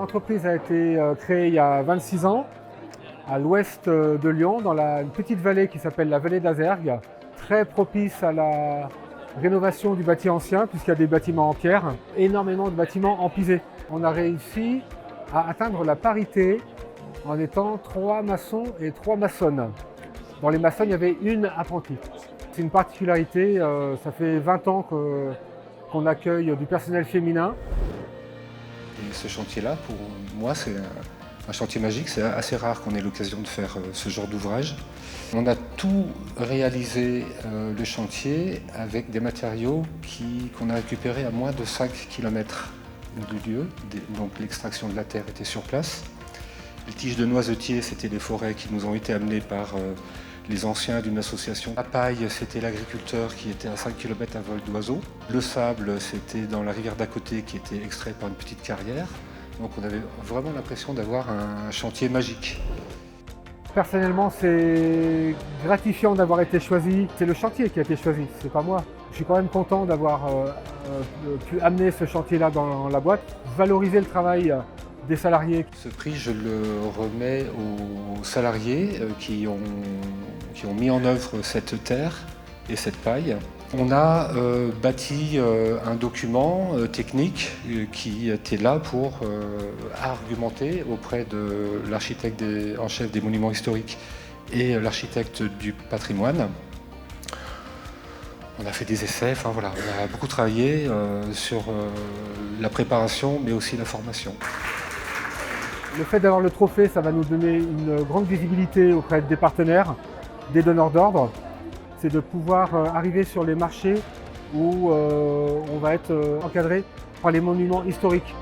L'entreprise a été créée il y a 26 ans à l'ouest de Lyon, dans une petite vallée qui s'appelle la vallée d'Azergues, très propice à la rénovation du bâti ancien puisqu'il y a des bâtiments en pierre, énormément de bâtiments en pisé. On a réussi à atteindre la parité en étant 3 maçons et 3 maçonnes. Dans les maçons, il y avait une apprentie. C'est une particularité, ça fait 20 ans qu'on accueille du personnel féminin. Et ce chantier-là, pour moi, c'est un chantier magique. C'est assez rare qu'on ait l'occasion de faire ce genre d'ouvrage. On a tout réalisé le chantier avec des matériaux qu'on a récupérés à moins de 5 km du lieu. Donc l'extraction de la terre était sur place. Les tiges de noisetiers, c'était les forêts qui nous ont été amenées par les anciens d'une association. La paille, c'était l'agriculteur qui était à 5 km à vol d'oiseau. Le sable, c'était dans la rivière d'à côté qui était extrait par une petite carrière. Donc on avait vraiment l'impression d'avoir un chantier magique. Personnellement, c'est gratifiant d'avoir été choisi. C'est le chantier qui a été choisi, c'est pas moi. Je suis quand même content d'avoir pu amener ce chantier-là dans la boîte, valoriser le travail des salariés. Ce prix, je le remets aux salariés qui ont mis en œuvre cette terre et cette paille. On a bâti un document technique qui était là pour argumenter auprès de l'architecte en chef des monuments historiques et l'architecte du patrimoine. On a fait des essais, enfin voilà, on a beaucoup travaillé sur la préparation mais aussi la formation. Le fait d'avoir le trophée, ça va nous donner une grande visibilité auprès des partenaires, des donneurs d'ordre. C'est de pouvoir arriver sur les marchés où on va être encadré par les monuments historiques.